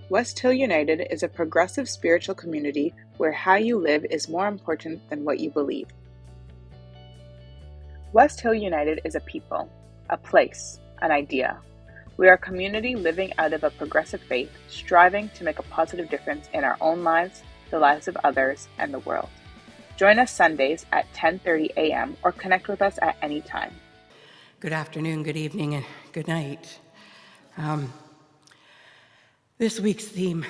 West Hill United is a progressive spiritual community where how you live is more important than what you believe. West Hill United is a people, a place, an idea. We are a community living out of a progressive faith, striving to make a positive difference in our own lives, the lives of others, and the world. Join us Sundays at 10:30 a.m. or connect with us at any time. Good afternoon, good evening, and good night. This week's theme,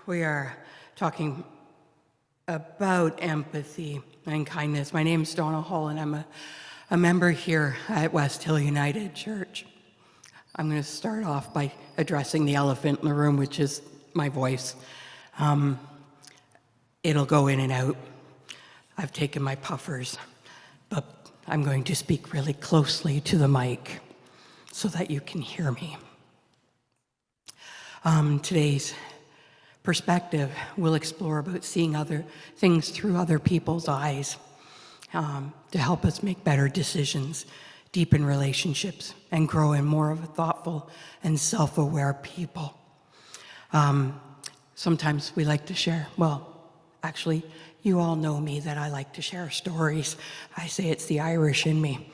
we are talking about empathy and kindness. My name is Donna Hall, and I'm a member here at West Hill United Church. I'm going to start off by addressing the elephant in the room, which is my voice. It'll go in and out. I've taken my puffers, but I'm going to speak really closely to the mic so that you can hear me. Today's perspective will explore about seeing other things through other people's eyes to help us make better decisions, deepen relationships, and grow in more of a thoughtful and self-aware people. Sometimes we like to share, actually, you all know me that I like to share stories. I say it's the Irish in me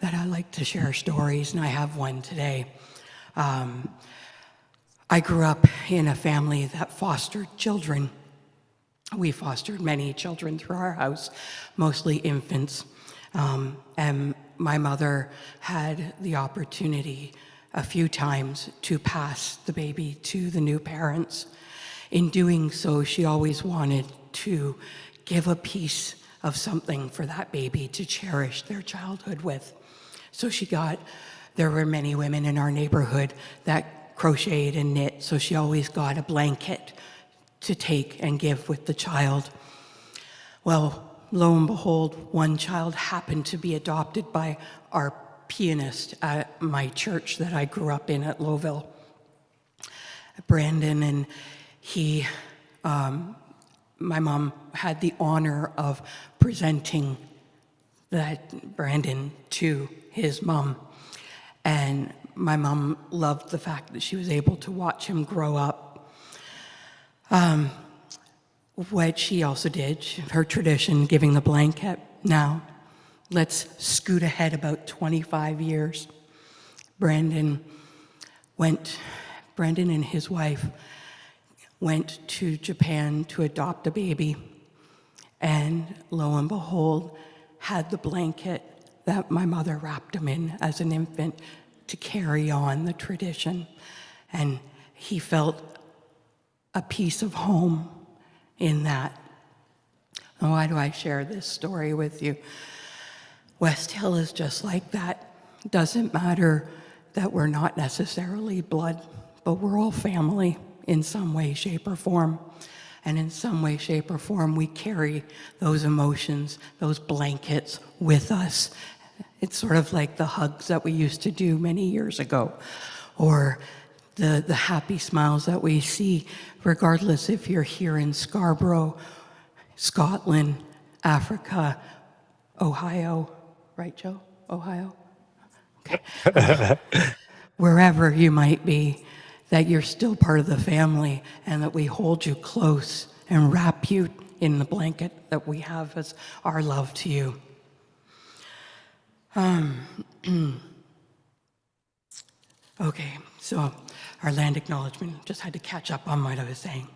that I like to share stories, and I have one today. I grew up in a family that fostered children. We fostered many children through our house, mostly infants. And my mother had the opportunity a few times to pass the baby to the new parents. In doing so, she always wanted to give a piece of something for that baby to cherish their childhood with. So there were many women in our neighborhood that crocheted and knit, so she always got a blanket to take and give with the child. Well, lo and behold, one child happened to be adopted by our pianist at my church that I grew up in at Lowville, Brandon, and my mom had the honor of presenting that Brandon to his mom. And my mom loved the fact that she was able to watch him grow up. What she also did, her tradition, giving the blanket. Now, let's scoot ahead about 25 years. Brandon and his wife went to Japan to adopt a baby, and lo and behold, had the blanket that my mother wrapped him in as an infant to carry on the tradition. And he felt a piece of home in that. And why do I share this story with you? West Hill is just like that. It doesn't matter that we're not necessarily blood, but we're all family in some way, shape, or form. And in some way, shape, or form, we carry those emotions, those blankets with us. It's sort of like the hugs that we used to do many years ago, or the happy smiles that we see, regardless if you're here in Scarborough, Scotland, Africa, Ohio, right, Joe? Ohio? Okay. Wherever you might be, that you're still part of the family and that we hold you close and wrap you in the blanket that we have as our love to you. Okay, so our land acknowledgement, just had to catch up on what I was saying.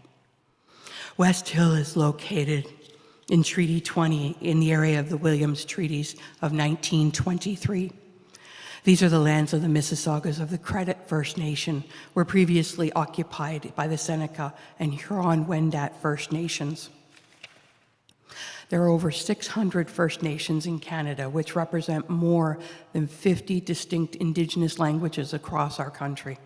West Hill is located in Treaty 20 in the area of the Williams Treaties of 1923. These are the lands of the Mississaugas of the Credit First Nation, were previously occupied by the Seneca and Huron-Wendat First Nations. There are over 600 First Nations in Canada, which represent more than 50 distinct Indigenous languages across our country.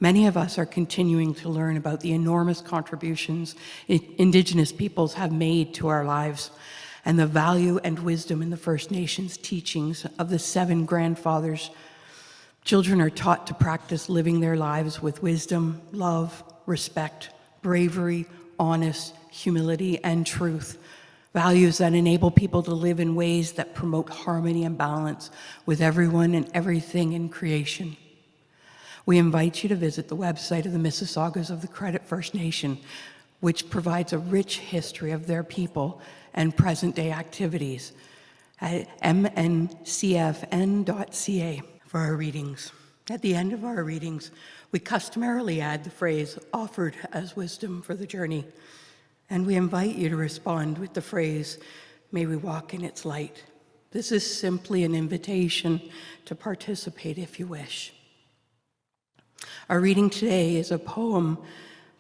Many of us are continuing to learn about the enormous contributions Indigenous peoples have made to our lives and the value and wisdom in the First Nations teachings of the 7 grandfathers. Children are taught to practice living their lives with wisdom, love, respect, bravery, honest, humility, and truth. Values that enable people to live in ways that promote harmony and balance with everyone and everything in creation. We invite you to visit the website of the Mississaugas of the Credit First Nation, which provides a rich history of their people and present-day activities at mncfn.ca for our readings. At the end of our readings, we customarily add the phrase, offered as wisdom for the journey, and we invite you to respond with the phrase, may we walk in its light. This is simply an invitation to participate if you wish. Our reading today is a poem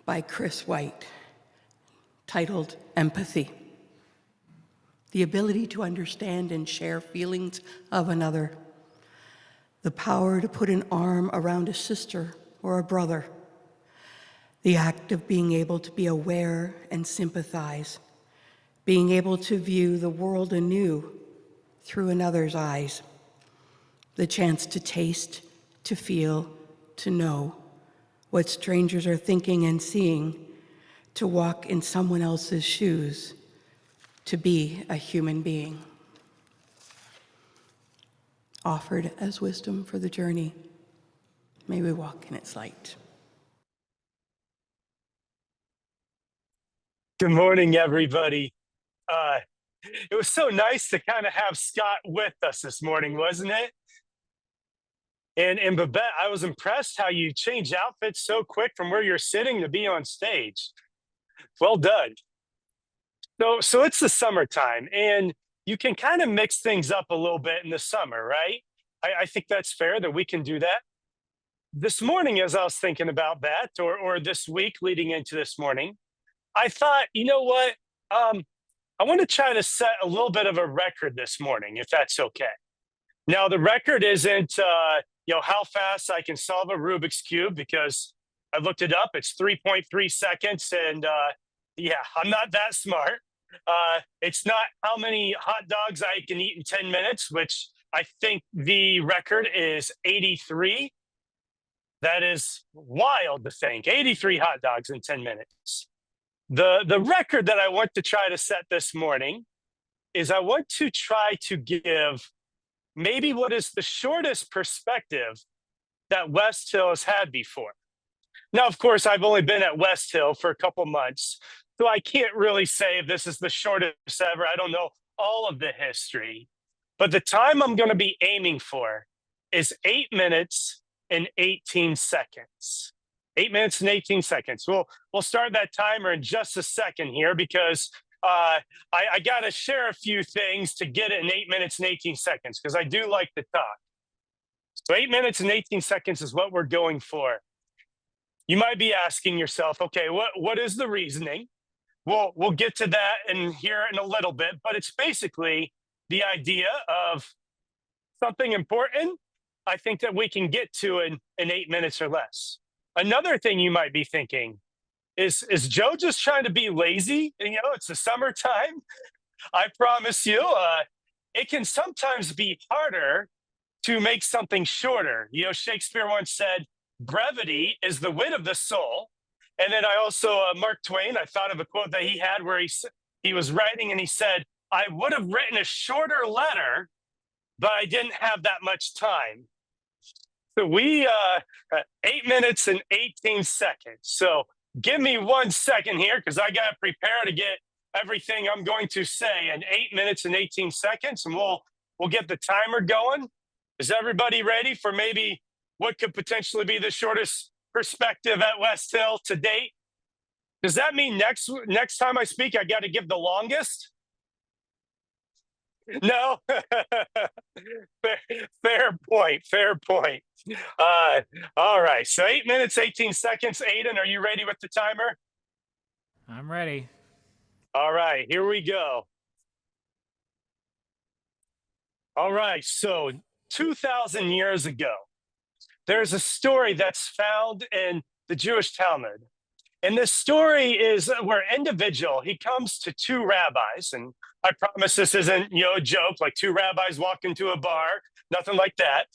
by Chris White titled Empathy. The ability to understand and share feelings of another. The power to put an arm around a sister or a brother. The act of being able to be aware and sympathize. Being able to view the world anew through another's eyes. The chance to taste, to feel, to know what strangers are thinking and seeing, to walk in someone else's shoes, to be a human being. Offered as wisdom for the journey, may we walk in its light. Good morning, everybody. It was so nice to kind of have Scott with us this morning, wasn't it? And Babette, I was impressed how you changed outfits so quick from where you're sitting to be on stage. Well done. So it's the summertime, and you can kind of mix things up a little bit in the summer, right? I think that's fair that we can do that. This morning, as I was thinking about that, or this week leading into this morning, I thought, you know what? I want to try to set a little bit of a record this morning, if that's okay. Now, the record isn't, how fast I can solve a Rubik's Cube, because I looked it up. It's 3.3 seconds. And I'm not that smart. It's not how many hot dogs I can eat in 10 minutes, which I think the record is 83. That is wild to think. 83 hot dogs in 10 minutes. The record that I want to try to set this morning is I want to try to give maybe what is the shortest perspective that West Hill has had before. Now, of course, I've only been at West Hill for a couple months, so I can't really say if this is the shortest ever. I don't know all of the history, but the time I'm going to be aiming for is 8 minutes and 18 seconds. 8 minutes and 18 seconds. We'll start that timer in just a second here, because I got to share a few things to get it in 8 minutes and 18 seconds, because I do like to talk. So 8 minutes and 18 seconds is what we're going for. You might be asking yourself, okay, what is the reasoning? We'll get to that and hear it in a little bit, but it's basically the idea of something important I think that we can get to in 8 minutes or less. Another thing you might be thinking is Joe just trying to be lazy? It's the summertime. I promise you, it can sometimes be harder to make something shorter. Shakespeare once said, brevity is the wit of the soul. And then I also, Mark Twain, I thought of a quote that he had where he was writing and he said, I would have written a shorter letter, but I didn't have that much time. So we, 8 minutes and 18 seconds. So give me 1 second here, because I got to prepare to get everything I'm going to say in 8 minutes and 18 seconds, and we'll get the timer going. Is everybody ready for maybe what could potentially be the shortest perspective at West Hill to date? Does that mean next time I speak, I got to give the longest? No. Fair point. All right. So 8 minutes, 18 seconds. Aiden, are you ready with the timer? I'm ready. All right. Here we go. All right. So 2,000 years ago, there's a story that's found in the Jewish Talmud. And this story is where an individual, he comes to two rabbis, and I promise this isn't, a joke, like two rabbis walk into a bar, nothing like that.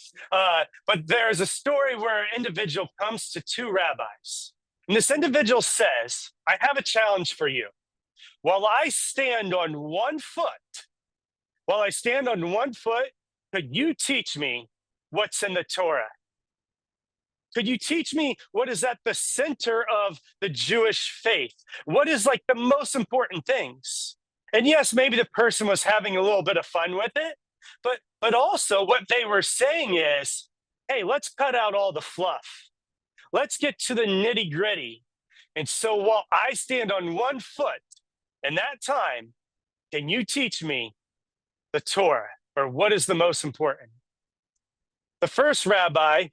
But there's a story where an individual comes to two rabbis. And this individual says, I have a challenge for you. While I stand on one foot, could you teach me what's in the Torah? Could you teach me what is at the center of the Jewish faith? What is like the most important things? And yes, maybe the person was having a little bit of fun with it, but also what they were saying is, hey, let's cut out all the fluff. Let's get to the nitty gritty. And so while I stand on one foot in that time, can you teach me the Torah, or what is the most important? The first rabbi,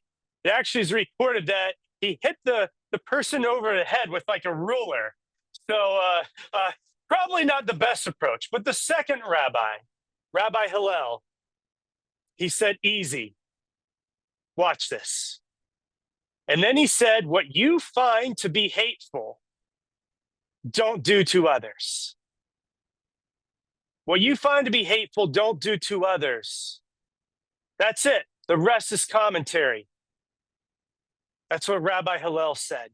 it actually is recorded that he hit the person over the head with like a ruler. So probably not the best approach. But the second rabbi, Rabbi Hillel, he said, easy. Watch this. And then he said, what you find to be hateful, don't do to others. What you find to be hateful, don't do to others. That's it. The rest is commentary. That's what Rabbi Hillel said.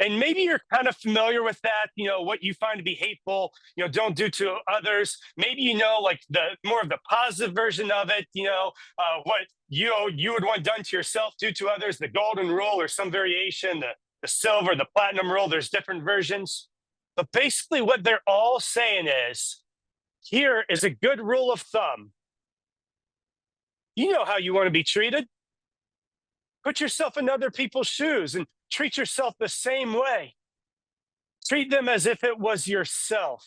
And maybe you're kind of familiar with that, what you find to be hateful, don't do to others. Maybe like the more of the positive version of it, what you would want done to yourself, do to others, the golden rule or some variation, the silver, the platinum rule, there's different versions. But basically what they're all saying is, here is a good rule of thumb. You know how you want to be treated. Put yourself in other people's shoes and treat yourself the same way. Treat them as if it was yourself.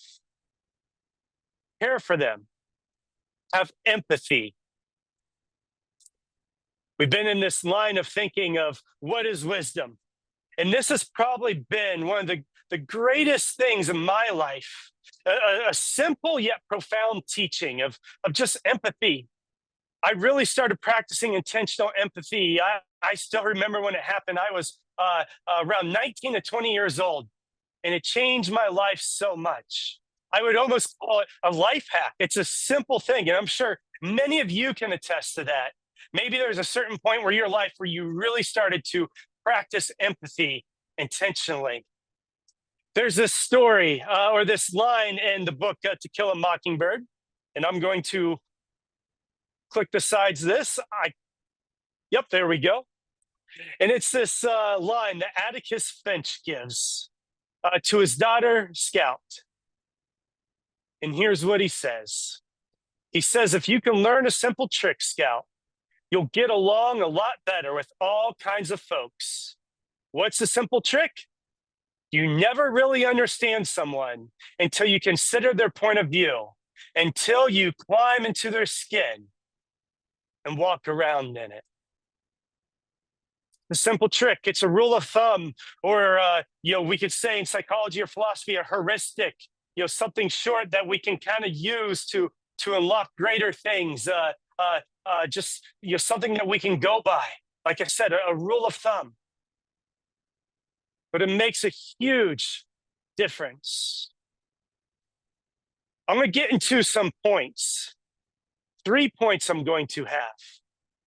Care for them. Have empathy. We've been in this line of thinking of what is wisdom. And this has probably been one of the greatest things in my life, a simple yet profound teaching of just empathy. I really started practicing intentional empathy. I still remember when it happened. I was around 19 to 20 years old, and it changed my life so much. I would almost call it a life hack. It's a simple thing, and I'm sure many of you can attest to that. Maybe there's a certain point where your life where you really started to practice empathy intentionally. There's this story or this line in the book To Kill a Mockingbird, and I'm going to click besides this. Yep, there we go. And it's this line that Atticus Finch gives to his daughter, Scout. And here's what he says. He says, if you can learn a simple trick, Scout, you'll get along a lot better with all kinds of folks. What's the simple trick? You never really understand someone until you consider their point of view, until you climb into their skin and walk around in it. The simple trick. It's a rule of thumb, or we could say in psychology or philosophy, a heuristic. Something short that we can kind of use to unlock greater things. Just something that we can go by. Like I said, a rule of thumb. But it makes a huge difference. I'm going to get into some points. 3 points I'm going to have,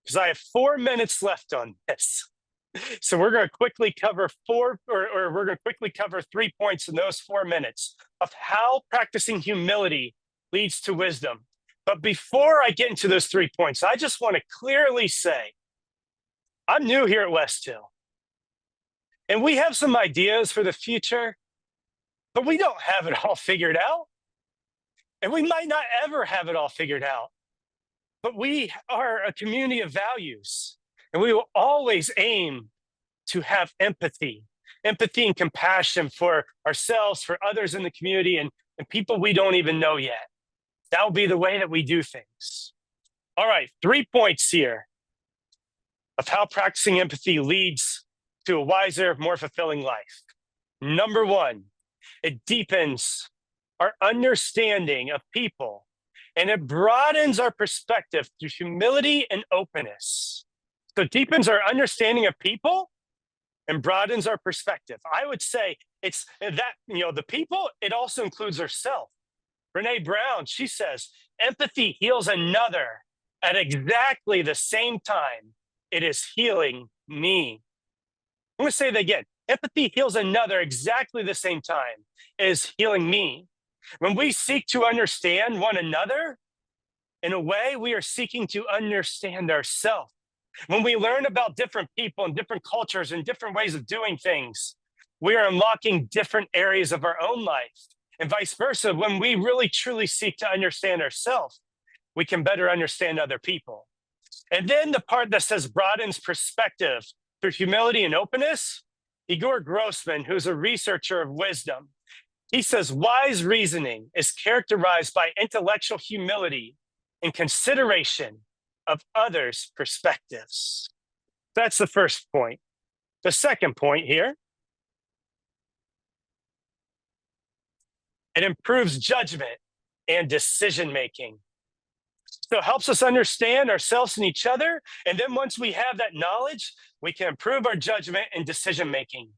because I have 4 minutes left on this. So we're going to quickly cover we're going to quickly cover 3 points in those 4 minutes of how practicing humility leads to wisdom. But before I get into those 3 points, I just want to clearly say, I'm new here at West Hill. And we have some ideas for the future, but we don't have it all figured out. And we might not ever have it all figured out. But we are a community of values, and we will always aim to have empathy and compassion for ourselves, for others in the community, and people we don't even know yet. That will be the way that we do things. All right, 3 points here of how practicing empathy leads to a wiser, more fulfilling life. Number 1, it deepens our understanding of people, and it broadens our perspective through humility and openness. So it deepens our understanding of people and broadens our perspective. I would say it's that, the people, it also includes ourselves. Brene Brown, she says, empathy heals another at exactly the same time it is healing me. I'm going to say that again. Empathy heals another exactly the same time as healing me. When we seek to understand one another, in a way, we are seeking to understand ourselves. When we learn about different people and different cultures and different ways of doing things, we are unlocking different areas of our own life. And vice versa, when we really truly seek to understand ourselves, we can better understand other people. And then the part that says broadens perspective through humility and openness, Igor Grossman, who's a researcher of wisdom, he says wise reasoning is characterized by intellectual humility and consideration of others' perspectives. That's the first point. The second point here, it improves judgment and decision making. So it helps us understand ourselves and each other. And then once we have that knowledge, we can improve our judgment and decision making.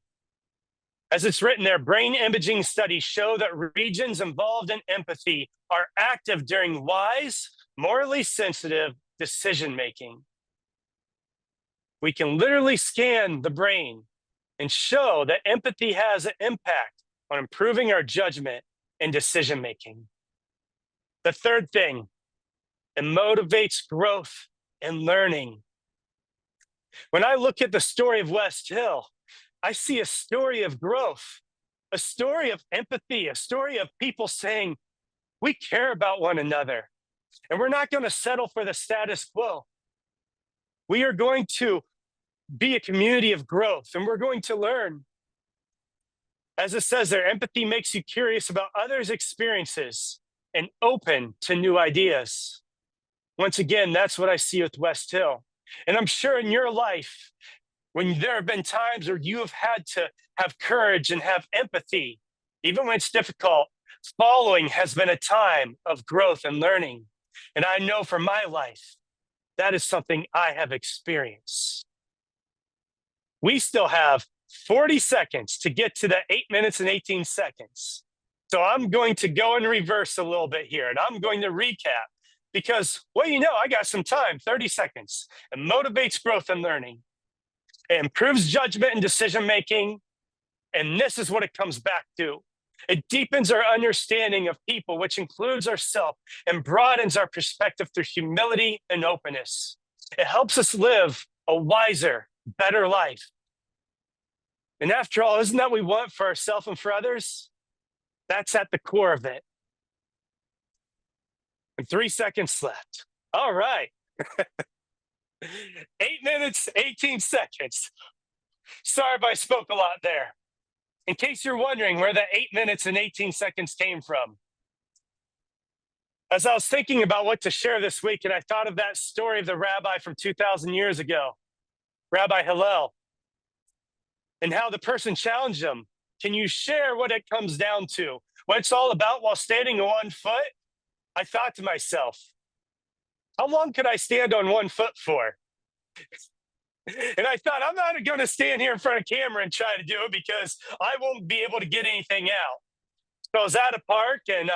As it's written there, brain imaging studies show that regions involved in empathy are active during wise, morally sensitive decision making. We can literally scan the brain and show that empathy has an impact on improving our judgment and decision making. The third thing, it motivates growth and learning. When I look at the story of West Hill, I see a story of growth, a story of empathy, a story of people saying, we care about one another, and we're not going to settle for the status quo. We are going to be a community of growth, and we're going to learn. As it says there, empathy makes you curious about others' experiences and open to new ideas. Once again, that's what I see with West Hill. And I'm sure in your life, when there have been times where you have had to have courage and have empathy, even when it's difficult, following has been a time of growth and learning. And I know for my life, that is something I have experienced. We still have 40 seconds to get to the 8 minutes and 18 seconds. So I'm going to go in reverse a little bit here, and I'm going to recap because, well, I got some time, 30 seconds. It motivates growth and learning. It improves judgment and decision-making. And this is what it comes back to. It deepens our understanding of people, which includes ourselves, and broadens our perspective through humility and openness. It helps us live a wiser, better life. And after all, isn't that what we want for ourselves and for others? That's at the core of it. And 3 seconds left. All right. 8 minutes, 18 seconds. Sorry if I spoke a lot there. In case you're wondering where that 8 minutes and 18 seconds came from, as I was thinking about what to share this week, and I thought of that story of the rabbi from 2,000 years ago, Rabbi Hillel, and how the person challenged him. Can you share what it comes down to? What it's all about while standing on one foot? I thought to myself, how long could I stand on one foot for? And I thought, I'm not going to stand here in front of camera and try to do it because I won't be able to get anything out. So I was at a park, and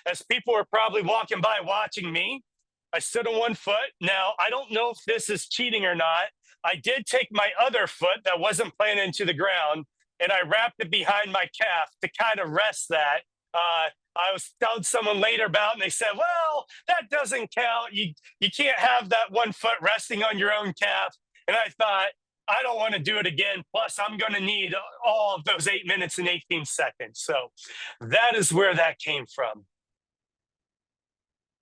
as people were probably walking by watching me, I stood on one foot. Now, I don't know if this is cheating or not. I did take my other foot that wasn't planted into the ground, and I wrapped it behind my calf to kind of rest that. I was telling someone later about it, and they said, well, that doesn't count. You can't have that one foot resting on your own calf. And I thought, I don't want to do it again. Plus, I'm going to need all of those 8 minutes and 18 seconds. So that is where that came from.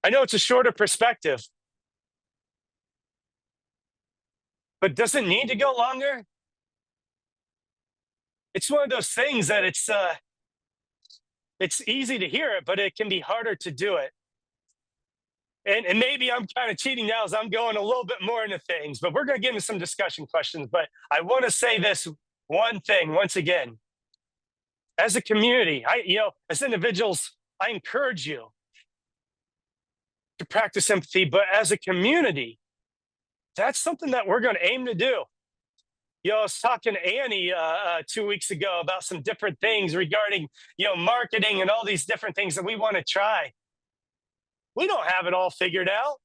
I know it's a shorter perspective, but does it need to go longer? It's one of those things that it's easy to hear it, but it can be harder to do it. And maybe I'm kind of cheating now as I'm going a little bit more into things, but we're going to get into some discussion questions. But I want to say this one thing once again. As a community, as individuals, I encourage you to practice empathy, but as a community, that's something that we're going to aim to do. I was talking to Annie 2 weeks ago about some different things regarding, marketing and all these different things that we want to try. We don't have it all figured out,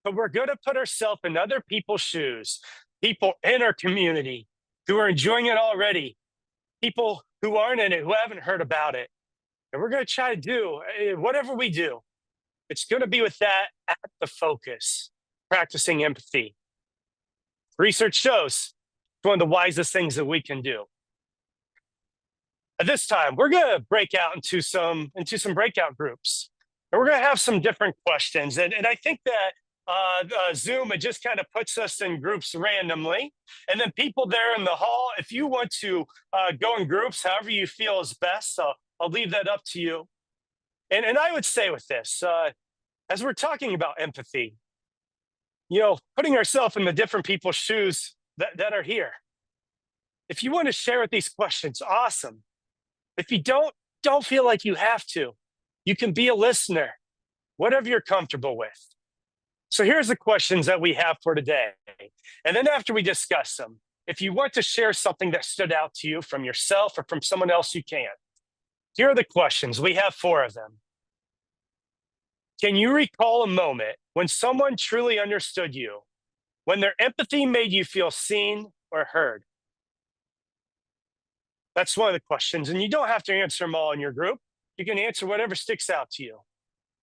but we're going to put ourselves in other people's shoes, people in our community who are enjoying it already, people who aren't in it, who haven't heard about it. And we're going to try to do whatever we do. It's going to be with that at the focus, practicing empathy. Research shows it's one of the wisest things that we can do. At this time, we're going to break out into some breakout groups. And we're going to have some different questions. And I think that Zoom, it just kind of puts us in groups randomly. And then people there in the hall, if you want to go in groups, however you feel is best, I'll leave that up to you. And I would say with this, as we're talking about empathy, putting ourselves in the different people's shoes that are here. If you want to share with these questions, awesome. If you don't feel like you have to, you can be a listener, whatever you're comfortable with. So here's the questions that we have for today. And then after we discuss them, if you want to share something that stood out to you from yourself or from someone else, you can. Here are the questions. We have 4 of them. Can you recall a moment when someone truly understood you, when their empathy made you feel seen or heard? That's one of the questions. And you don't have to answer them all in your group. You can answer whatever sticks out to you.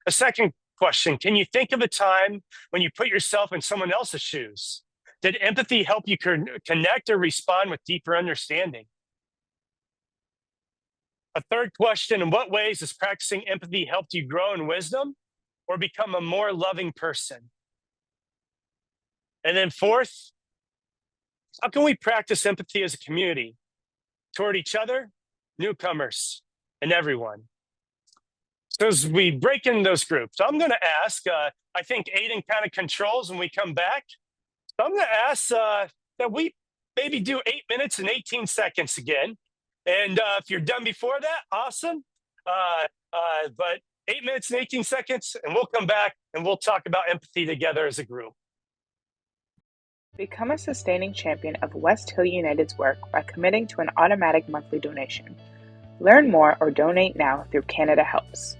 A second question, can you think of a time when you put yourself in someone else's shoes? Did empathy help you connect or respond with deeper understanding? A third question, in what ways has practicing empathy helped you grow in wisdom or become a more loving person? And then fourth, how can we practice empathy as a community toward each other, newcomers, and everyone? So as we break into those groups, I'm going to ask, I think Aiden kind of controls when we come back. So I'm going to ask that we maybe do 8 minutes and 18 seconds again. And if you're done before that, awesome. But 8 minutes and 18 seconds, and we'll come back and we'll talk about empathy together as a group. Become a sustaining champion of West Hill United's work by committing to an automatic monthly donation. Learn more or donate now through Canada Helps.